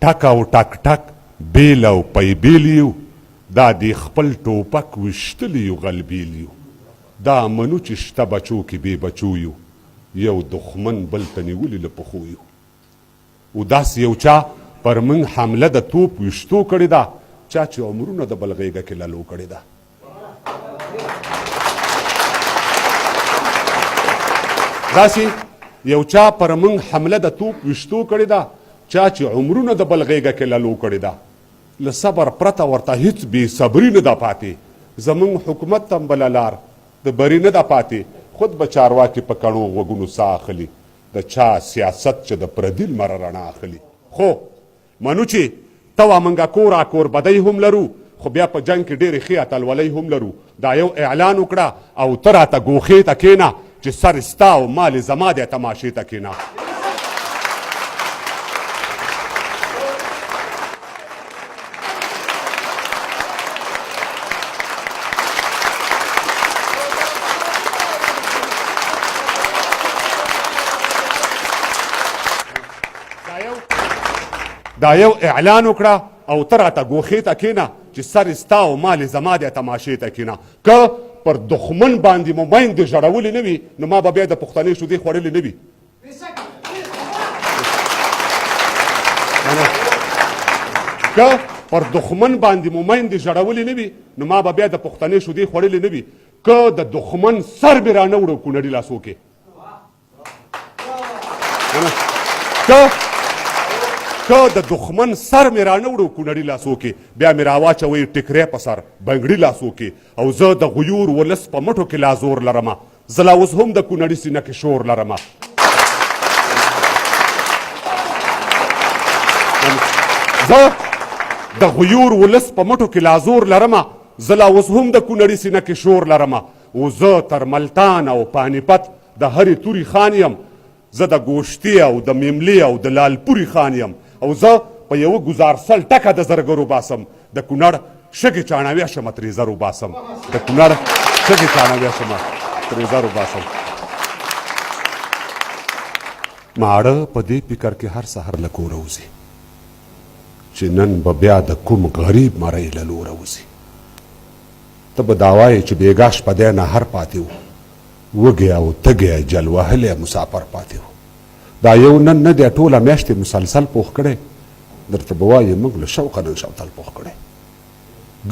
ټک او ټک ټک بیل او پی بیل یو دا د خپل ټوپک ویشتلی یو غلبیل یو دا منو چې شته بچو کې بې بچو یو یو دښمن بل ته نیولي له پښو یو او داسې یو چا پر موږ حمله د توپ ویشتو کړې ده چا چې عمرونه د بل غېږه کې للو کړې ده داسې یو چا پر موږ حمله د توپ ویشتو کړې ده چا چې عمرونه د بل غېږه کې للو کړې ده له صبر پرته ورته هیڅ بې صبري نه ده پاتې زموږ حکومت ته هم بله لار د بري نه ده پاتې خود به چارواکي په کڼو غوږونو ساه اخلي د چا سیاست چې د پردي لمره رڼا اخلي خو منو چې ته وا موږ کور کور بدی هم لرو خو بیا په جنګ کې ډېرې ښې اتلولۍ هم لرو دا یو اعلان وکړه او ته راته ګوښې ته کښېنه چې سر ستا او مال زما دی تماشې ته کښېنه دا یو اعلان وکړه او ته راته ګوښې ته کښېنه چې سر ستا او مال زما دی تماشې ته کښېنه که پر دښمن باندې مو میندې ژړولې نه وي نو ما به بیا د پښتنې شودې خوړلې نه وي که پر دښمن باندې مو میندې ژړولې نه وي نو ما به بیا د پښتنې شودې خوړلې نه وي که د دښمن سر مې رانه وړو کونړي لاسو کې که د دښمن سر مې رانه وړو کونړي لاسو کې بیا مې راواچوئ ټکری په سر بنګړي لاسو کې او زه د غیور ولس په مټو کې لا زور لرمه زه لا اوس هم د کونړي سینه کې شور لرمه زه د غیور ولس په مټو کې لا زور لرمه زه لا اوس هم د کونړي سینه کې شور لرمه او زه تر ملتان او پانیپت د هرې تورې خان یم زه د ګوشتي او د میملي او د لالپوري خان یم او زه په یوه ګزارسل ټکه د زرګرو باسم د کونړ شګې چاڼویا شمه ترې زرو باسم د کونړ شګې چاڼویا شمه ترې زرو باسم ماړه په دې فکر کې هر سحر له کوره وځي چې نن به بیا د کوم غریب مری له لوره وځي ته به دا وایې چې بېګا شپه دی نهر پاتې و وږی او تږی جل وهلی مسافر پاتې و دا یو نن نه دی ټوله میاشتې مسلسل پوخ کړی درته به وایې موږ له شوقه نن شوتل پوخ کړی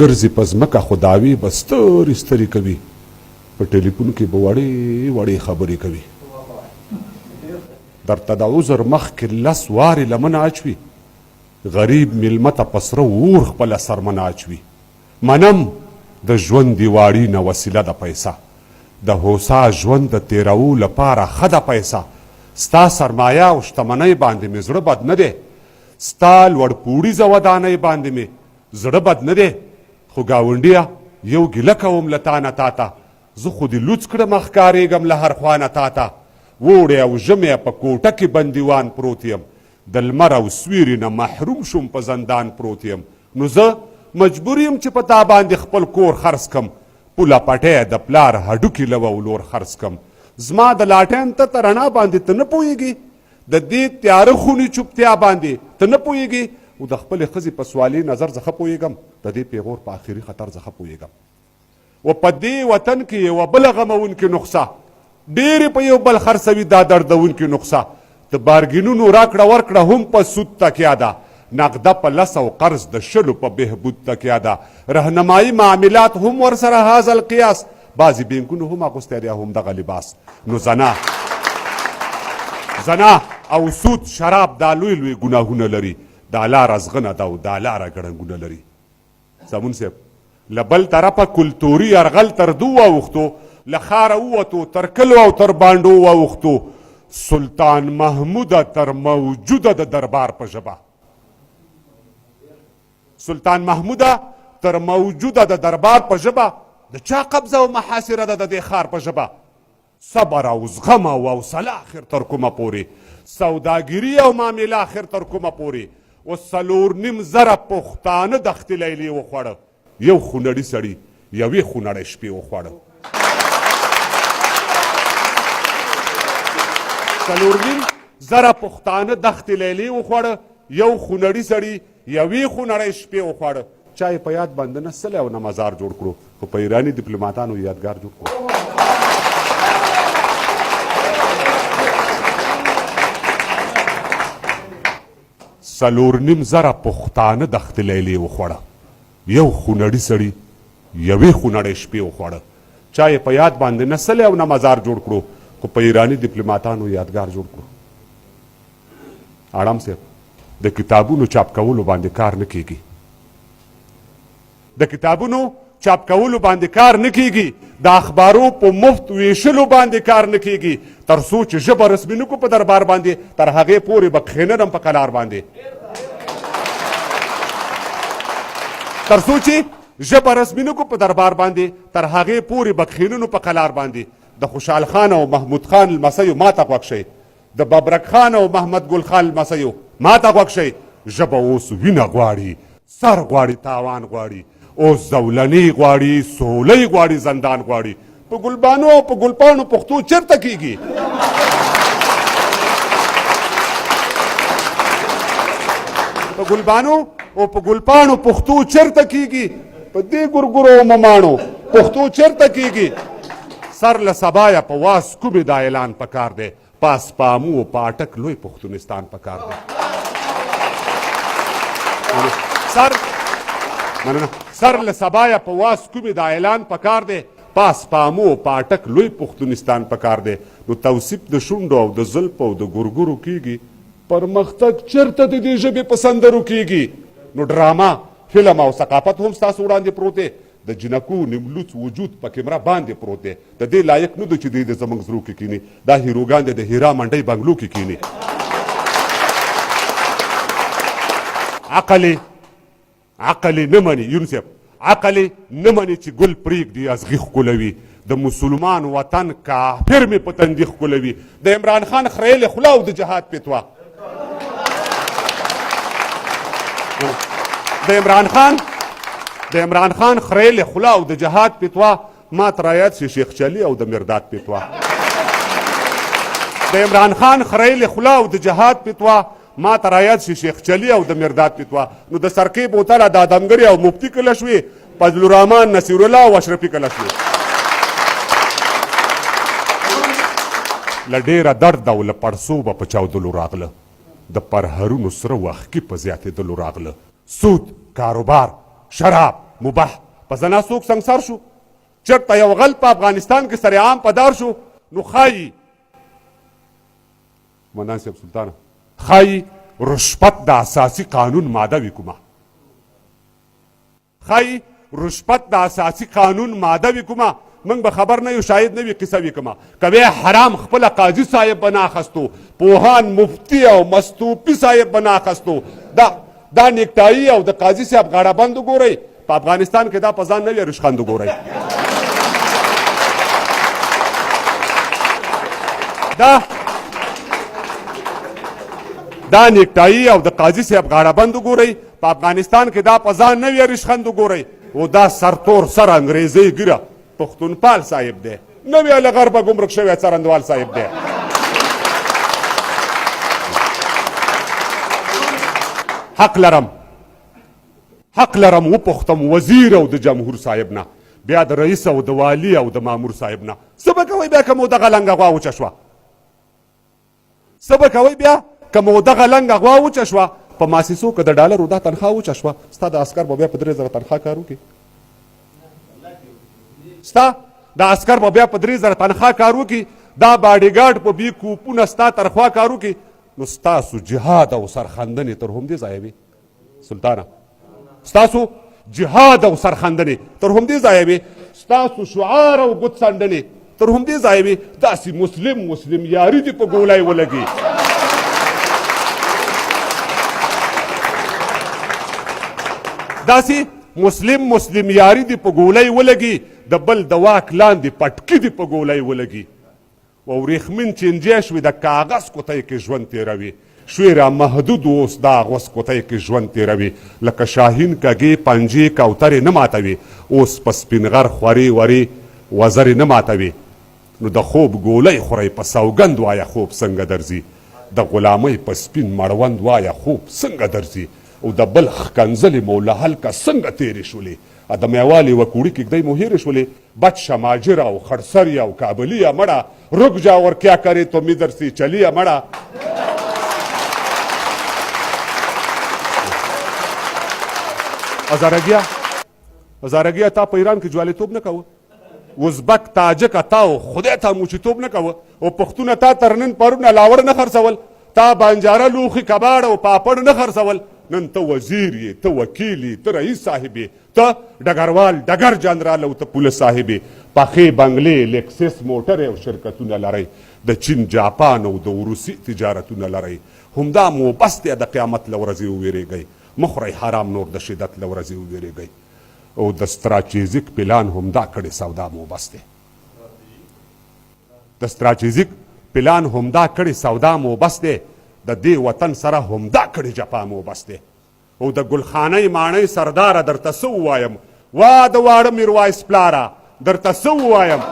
ګرځي په ځمکه خو داوي به سترې سترې کوي په ټلیفون کې به وړې وړې خبرې کوي درته د عذر مخکې 10 وارې لمنه اچوي غریب میلمه ته په سره اور خپله سرمنه اچوي منم د ژوند د واړي نه وسیله د پیسه د هوسا ژوند د تیرولو لپاره ښه ده پیسه ستا سرمایه او شتمنۍ باندې مې زړه بد نه دی ستا لوړپوړیزه ودانۍ باندې مې زړه بد نه دی خو ګاونډیه یو ګیله کوم له تا نه تا ته زه خو دې لوڅ کړم ښکارېږم له هر خوا نه تا ته ووړی او ژمی په کوټه کې بندیوان پروت یم د لمر او سویري نه محروم شوم په زندان پروت یم نو زه مجبور یم چې په تا باندې خپل کور خرڅ کم پوله پټی د پلار هډوکي له ولور خرڅ کم زما د لاټین ته رڼا باندې ته نه پوهېږي د دې تیاره خونې چوپتیا باندې ته نه پوهېږي او د خپلې ښځې په سوالي نظر زه ښه پوهېږم د دې پیغور په آخري خطر زه ښه پوهېږم و په دې وطن کې یوه بله غموونکې نقصه ډېرې په یو بل خرڅوي دا دردوونکې نقصه د بارګینونو راکړه ورکړه هم په سود تکیه ده نقده په 10 او قرض د 20 په بهبود تکیه ده رهنمایي معاملات هم ورسره هذا القیاس بعضې بینکونو هم اغوستی دی هم دغه لباس نو زنا او سود شراب دا لوی لوی ګناهونه لري دا لاره زغنه ده او دا لاره ګړنګونه لري زمون صاحب له بل طرفه کلتوري یرغل تر دو واوښتو له ښاره ووتو تر کلو او تر بانډو واوښتو سلطان محموده تر موجوده د دربار په ژبه سلطان محموده تر موجوده د دربار په ژبه د چا قبضه او محاصره ده د دې ښار په ژبه صبر او زغم او حوصله اخر تر کومه پورې سوداګري او معامله اخر تر کومه پورې و 4.5 پښتانه دښتې لیلې وخوړه یو خونړي سړي یوې خونړۍ شپې وخوړه 4.5 پښتانه دښتې لیلې وخوړه یو خونړي سړي یوې خونړۍ شپې وخوړه چا یې په یاد باندې نه سلی او نه مزار جوړ کړو خو په ایراني ډیپلوماتانو یادګار جوړ کړو څلور نیم زره پښتانه دښتې لیلې وخوړه یو خونړي سړي یوې خونړۍ شپې وخوړه چا یې په یاد باندې نه سلی او نه مزار جوړ کړو خو په ایراني ډیپلوماتانو یادګار جوړ کړو اړم صاحب د کتابونو چاپ کولو باندې کار نه کیږي د کتابونو چاپ کولو باندې کار نه کیږي د اخبارو په مفت ویشلو باندې کار نه کیږي تر څو چې ژبه رسمي نه کړو په دربار باندې تر هغې پورې به کښېننم په قلار باندې تر څو چې ژبه رسمي نه کړو په دربار باندې تر هغې پورې به کښېننو په قلار باندې د خوشحال خان او محمود خان لمسیو ماته غوږ شئ د ببرک خان او محمد ګل خان لمسیو ماته غوږ شئ ژبه اوس وینه غواړي سر غواړي تاوان غواړي اوس زولنې غواړي سولۍ غواړي زندان غواړي په ګلبانو او په ګلپاڼو پښتو چېرته کیږي په ګلبانو او په ګلپاڼو پښتو چېرته کیږي په دې ګورګورو او مماڼو پښتو چېرته کیږي سر له سبایه په واس کومې دا اعلان پکار دی پاس پامو او پاټک لوی پښتونستان پکار دی سر له سبایه په واس کومې دا اعلان پکار دی پاس پامو او پاټک لوی پښتونستان پکار دی نو توصیف د شونډو او د زلفو او د ګورګورو کیږي پرمختګ چېرته د دې ژبې په سندرو کیږي نو ډرامه فلم او ثقافت هم ستاسو وړاندې پروت دی د جنکو نیملوڅ وجود په کیمره باندې پروت دی د دې لایق نه ده چې دوی د زموږ زړو کې کینی دا هیروګان دی د هیرا منډۍ بنګلو کې کینی عقل نه مني یونسف عقل نه مني چې ګل پرېږدي ازغي ښکلوي د مسلمان وطن کافر مې په تندي ښکلوي د عمران خان خریلې خوله او د جهاد پیتوا د عمران خان خریلې خوله او د جهاد پیتوا ما ته رایاد شي شیخ چلی او د مرداد پیتوا د عمران خان خریلې خوله او د جهاد پیتوا ما ته رایاد شي شیخ چلی او د مرداد پیتوا نو د سرکې بوتله د ادمګري او مفتی کله شوې فضل الرحمن نصیر الله او اشرفي کله شوې له ډېره درد او له پړسوبه په چاودلو راغله د پرهرونو سره وښکي په زیاتېدلو راغله سود کاروبار شراب مباح په زنا څوک سنګسار شو چېرته یو غل په افغانستان کې سرعام په دار شو نو ښایي منان صاحب سلطانه ښایي رشوت د اساسي قانون ماده وي کومه ښایي رشوت د اساسي قانون ماده وي کومه موږ به خبر نه یو شاید نه وي قصه وي کومه کوې حرام خپله قاضي صاحب به نه اخستو پوهان مفتي او مستوفي صاحب به نه اخستو دا نیکټایي او د قاضي صاحب غاړه بند وګورئ په افغانستان کې دا په ځان نه وي رشخند وګورئ دا نیکټایي او د قاضي صاحب غاړه بند وګورئ په افغانستان کې دا په ځان نه وي رشخند وګورئ او دا سرتور سر انګریزۍ ګیره پښتونپال صاحب دی نه وي له غربه ګمرک شوی څرندوال صاحب دی حق لرم وپوښتم وزیر او د جمهور صاحب نه بیا د رئیس او د والي او د مامور صاحب نه څه به کوئ بیا که مو دغه لنګه غوا وچه شوه څه به کوئ بیا که مو دغه لنګه غوا وچه شوه په ماسیسو که د ډالرو دا تنخوا وچه شوه ستا د عسکر به بیا په 3000 تنخوا کار وکړي ستا د عسکر به بیا په 3000 تنخوا کار وکړي دا باډیګارډ په بي کوپونه ستا ترخوا کار وکړي نو ستاسو جهاد او سرخندنې تر همدې ځایه وي سلطانه ستاسو جهاد او سرخندنې تر همدې ځایه وي ستاسو شعار او ګوت څنډنې تر همدې ځایه وي داسې مسلم یاري دې په ګولۍ ولګي داسې مسلم یاري دې په ګولۍ ولګي د بل د واک لاندې پټکي دې په ګولۍ ولګي او ورېښمین چینجی شوې د کاغذ کوتۍ کې ژوند تېروي شوې را محدود اوس دا غوس کوتۍ کې ژوند تېروي لکه شاهین کږې پنجې کوترې نه ماتوي اوس په سپینغر خورې ورې وزرې نه ماتوي نو د خوب ګولۍ خورئ په سوګند وایه خوب څنګه درځي د غلامۍ په سپین مړوند وایه خوب څنګه درځي او د بل ښکنځلې مو له هلکه څنګه تېرې شولې د میوالې و کوړي کېږدۍ مو هېرې شولې بد شماجره او خړسري او کابلي مړه رک جاور کیا کرے تو مدر سی چلی مړه هزارګیا تا په ایران کې جوالېتوب نه کوه ازبک تاجک تا خدای ته موچیتوب نه کوه او پښتونه تا تر نن پرون لاور نه خرڅول تا بانجاره لوښي کباړ او پاپړ نه خرڅول نن ته وزیر یې ته وکیل یې ته رئیس صاحب یې ته ډګروال ډګر جنرال او ته پولیس صاحب یې پخې بنګلې لیکسس موټرې او شرکتونه لرئ د چین جاپان او د روسي تجارتونه لرئ همدا مو بس دی د قیامت له ورځې وویرېږئ مخورئ حرام نور د شدت له ورځې وویرېږئ او د ستراتیژیک پلان همدا کړې سودا مو بس دی د ستراتیژیک پلان همدا کړې سودا مو بس دی د دې وطن سره همدا کړې جفا مو بس دی او د ګلخانۍ ماڼۍ سرداره درته څه ووایم وا د واړه میروایس پلاره درته څه ووایم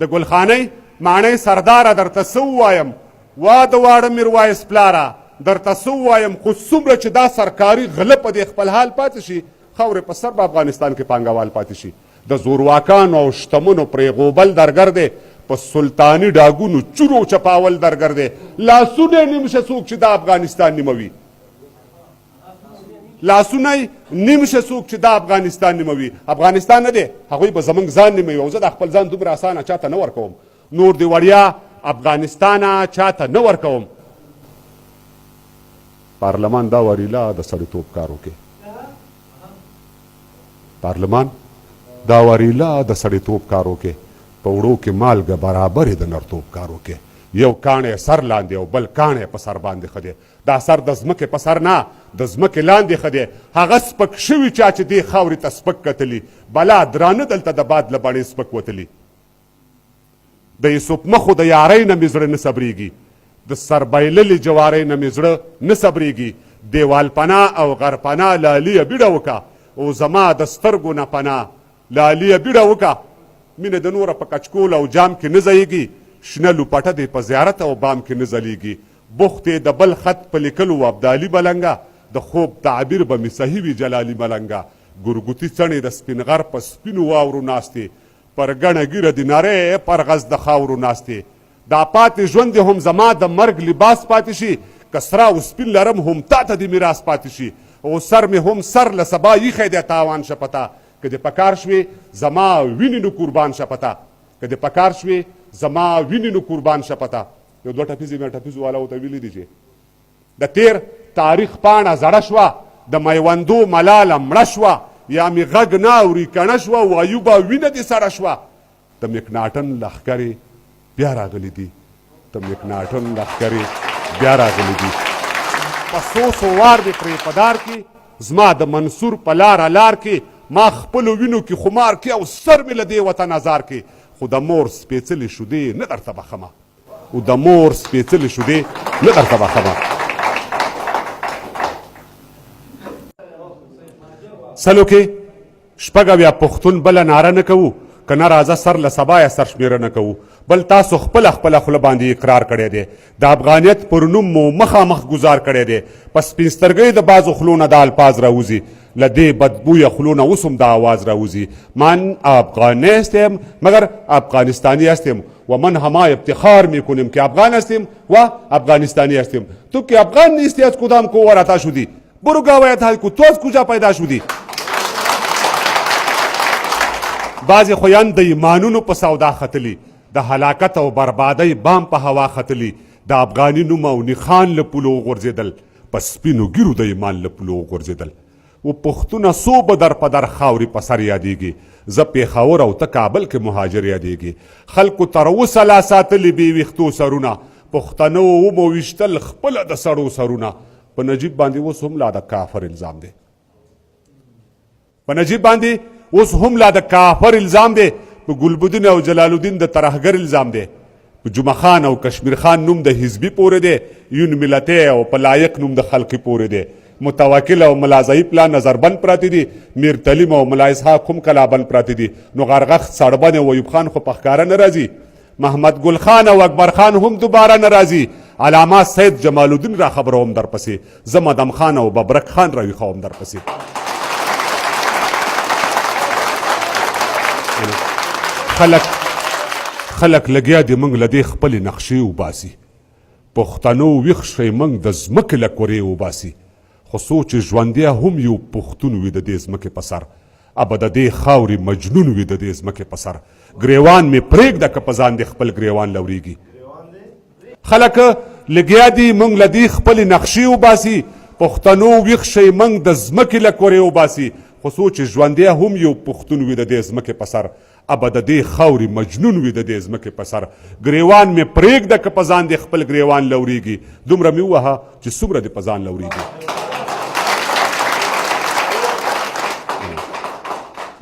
د ګلخانۍ ماڼۍ سرداره درته څه ووایم وا د واړه میروایس پلاره درته څه ووایم خو څومره چې دا سرکاري غله په دې خپل حال پاتې شي خاورې په سر به افغانستان کې پانګوال پاتې شي د زورواکانو او شتمنو پرېغوبل درګر دی په سلطاني ډاګونو چورو چپاول درګر دی لاسونه نیمشه څوک چې د افغانستان نیموي لاسونه نیمشه څوک چې د افغانستان نیموي افغانستان نه دی هغوی به زموږ ځان نیموي او زه د خپل ځان دومره اسانه چاته نه ورکوم نور دی وړیا افغانستانه چاته نه ورکوم پارلمان دا وریلا د سړیتوب کار وکړي پارلمان دا وریلا د سړیتوب کار وکړي په وړو کې مالګه برابرې د نرتوب کار وکړي یو کاڼی سر لاندې او بل کاڼی په سر باندې ښه دی دا سر د ځمکې په سر نه د ځمکې لاندې ښه دی هغه سپک شوي چا چې دې خاورې ته سپک کتلي بلا درانه دلته د باد له بڼې سپک وتلي د یوسف مخو د یارۍ نه مې زړه نه صبرېږي د سربایللې جوارۍ نه مې زړه نه صبرېږي دیوال پناه او غر پناه لالیه بیډه وکړه او زما د سترګو نه پناه لالیه بیډه وکړه مینه د نوره په کچکول او جام کې نه ځایږي شنه لوپټه دې په زیارت او بام کې نه ځلیږي بخت د بل خط په لیکلو ابدالي ملنګه د خوب تعبیر به مې صحیح وي جلالي ملنګه ګرګوتي څڼې د سپین غر په سپینو واورو ناستې پر ګڼه ګیره د نارې پر غز د خاورو ناستې دا پاتې ژوند هم زما د مرګ لباس پاتې شي که سره او سپین لرم هم تا ته د میراث پاتې شي او سر مې هم سر له سبا ایښی دی تاوان شه پته که دې پکار شوې زما وینې نو قربان شه پته که دې پکار شوې زما وینې نو قربان شه پته یو دوه ټپیزې مې ټپیز والا ورته ویلي دي چې د تیر تاریخ پاڼه زړه شوه د میوندو ملاله مړه شوه یا مې غږ نه اوري کڼه شوه وایو به وینه دې سړه شوه د مکناټن لښکرې بیا راغلی دي د مکناټن لښکرې بیا راغلی دي په څو وار دې پرې په دار کې زما د منصور په لاره لار کې ما خپلو وینو کې خمار کې او سر مې له دې وطن ازار کې خو د مور سپېڅلې شودې نه درته بخمه او د مور سپېڅلې شودې نه درته بخمه سلو کې شپږ اویا پښتون بله ناره نه کوو که نه راځه سر له سبا یا سرشمېره نه کوو بل تاسو خپله خوله باندې اقرار کړی دی د افغانیت پر نوم مو مخامخ ګزار کړی دی په سپین سترګۍ د بعضو خولو نه دا الفاظ راوځي له دې بدبویه خولو نه اوس هم دا آواز راوځي من افغانی هستم مگر افغانستانی هستم و من همه افتخار میکنیم که افغان هستیم و افغانستانی هستیم تو که افغان نیستی از کدام کوور عطا شدی برو گوایت حل کو تو از کجا پیدا شدی بعضې خویان د ایمانونو په سودا ختلي د هلاکت او بربادۍ بام په هوا ختلي د افغاني نوم او نښان له پولو وغورځېدل په سپینو ګیرو د ایمان له پولو وغورځېدل و پښتونه څو به در په در خاورې په سر یادېږي زه پېښور او ته کابل کې مهاجر یادېږي خلکو تر اوسه لا ساتلي بې ویښتو سرونه پښتنو ومو ویشتل خپله د سړو سرونه په نجیب باندې اوس هم لا د کافر الزام دی په نجیب باندې اوس هم لا د کافر الزام دی په ګلبدین او جلال الدین د ترهګر الزام دی په جمعه خان او کشمیر خان نوم د حزبي پورې دی یون ملتي او په لایق نوم د خلقي پورې دی متوکل او ملا ضعیف لا نظربند پراته دي، میر تلیم او ملا اسحاق هم کلابند پراته دي. نو غرغښت سړبن او ایوب خان خو په ښکاره نه راځي. محمد ګل خان او اکبر خان هم دوباره نه راځي. علامه سید جمال الدین را خبروم درپسې، زه مدم خان او ببرک خان را ویښوم درپسې. خلک لګیا دي موږ له دې خپلې نقشې وباسي. پښتنو ویښ شئ موږ د ځمکې له کورې وباسي. خو څو چې ژوندی هم یو پښتون وي د دې ځمکې په سر، ابه د دې خاورې مجنون وي د دې ځمکې په سر. ګریوان مې پرېږده که په ځان دې خپل ګریوان لورېږي. خلک لګیا دي موږ له دې خپلې نقشې وباسي. پښتنو ویښ شئ موږ د ځمکې له کورې وباسي. خو څو چې ژوندی هم یو پښتون وي د دې ځمکې په سر، ابه د دې خاورې مجنون وي د دې ځمکې په سر. ګریوان مې پرېږده که په ځان دې خپل ګریوان لورېږي. دومره مې ووهه چې څومره دې په ځان لورېږي.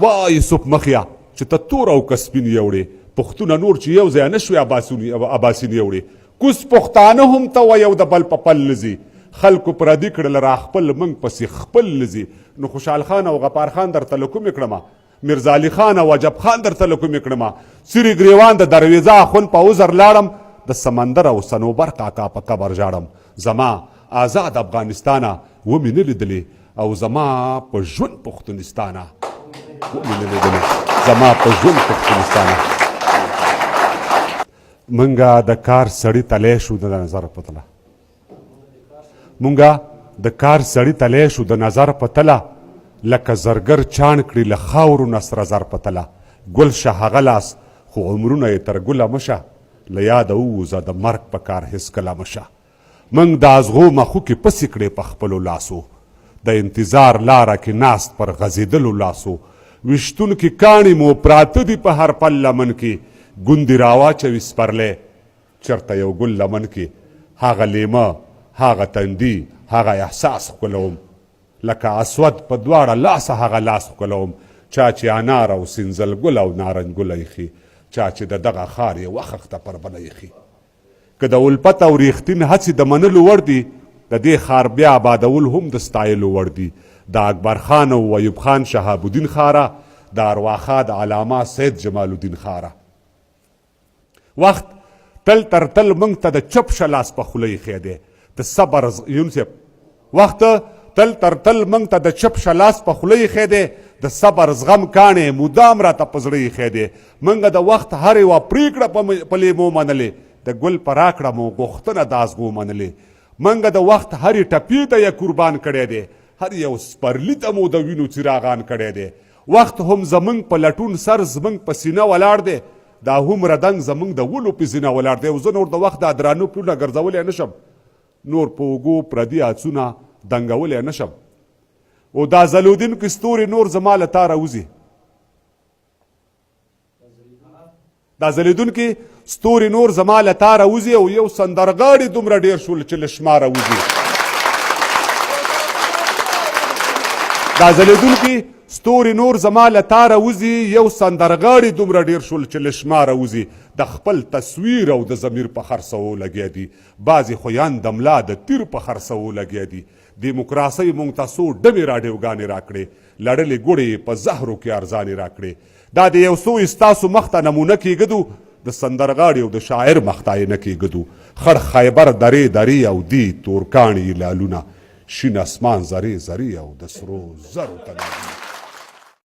وای یوسف مخیا چې ته تور او که سپین یوړې، پښتونه نور چې یو ځای نه شوې اباسین یوړې. کوز پښتانه هم ته وایو د بل په پل نځي. خلکو پردي کړل را خپل موږ پسې خپل نځي. نو خوشحال خان او غفار خان درته له کومې کړمه، میرزا علي خان او عجب خان درته له کومې کړمه. سري ګریوان د درویزه اخون په عذر لاړم، د سمندر او صنوبر کاکا په قبر ژاړم. زما آزاد افغانستانه ومې نه لیدلې، او زما په ژوند پښتونستانه ومې نه لیدلې، زما په ژوند پښتونستانه. منګه د کار سړي تلی شو د نظر په تله، مونږه د کار سړي تلی شو د نظر په تله. لکه زرګر چاڼ کړي له خاورو نه سره زر په تله. ګل شه هغه لاس خو عمرونه یې تر ګله مشه، له یاده ووځه د مرګ په کار هېڅکله مشه. موږ د ازغو مخوکې پسې کړې په خپلو لاسو، د انتظار لاره کې ناست پر غځېدلو لاسو. ویشتونکي کاڼي مو پراته دي په هر پل لمن کې، ګوندې راواچوي سپرلی چېرته یو ګل لمن کې. هغه لیمه، هغه تندي، هغه احساس ښکلوم، لکه اسود په دواړه لاسه هغه لاس ښکلوم. چا چې انار او سنځل ګل او نارنج ګل ایښي، چا چې د دغه ښار یې وخښته پر بله ایښي. که د الفت او ریښتین هڅې د منلو وړ دي، د دې ښار بیا آبادول هم د ستایلو وړ دي. د اکبر خان او ایوب خان شهاب الدین ښاره، د ارواښا د علامه سید جمال الدین ښاره. وخت تل تر تل موږ ته د چپ شه لاس په خوله ایښی دی. د صبر یونسف وخت تل تر تل موږ ته د چپ شه لاس په خوله ایښی دی. د صبر زغم کاڼې مدام راته په زړه ایښی دی. موږ د وخت هر یوه پرېکړه په لیمو منلې، د ګل په راکړه مو غوښتنه د ازغو منلې. موږ د وخت هرې ټپې ته یې قربان کړی دی، هر یو سپرلي ته مو د وینو څراغان کړی دی. وخت هم زموږ په لټون سر زموږ په سینه ولاړ دی، دا هومره دنګ زموږ د ولو په زینه ولاړ دی. او زه نور د وخت دا درانه پلونه ګرځولی نه شم، نور په اوږو پردي اڅونه دنګولی نه شم. او دا ځلودونکي ستوري نور زما له تا راوځي، دا ځلېدونکي ستوري نور زما له تا راوځي. او یو سندرغاړي دومره ډېر شول چې له شماره وځي. دا ځلېدونکي ستوري نور زما له تا راوځي، یو سندرغاړي دومره ډېر شول چې له شماره وځي. د خپل تصویر او د ضمیر په خرڅوو لګیا دي، بعضې خویان د ملا د تیر په خرڅوو لګیا دي. دیموکراسۍ موږ ته څو ډمې راډیوګانې راکړې، لړلې ګوړې په زهرو کې ارزانې راکړې. دا د یو څو ستاسو مخ ته نمونه کېږدو، د سندرغاړي او د شاعر مخ ته یې نه کېږدو. خړ خیبر درې درې او دی تورکاڼي لالونه، شین اسمان زرې زرې او د سرو زرو تنازونه.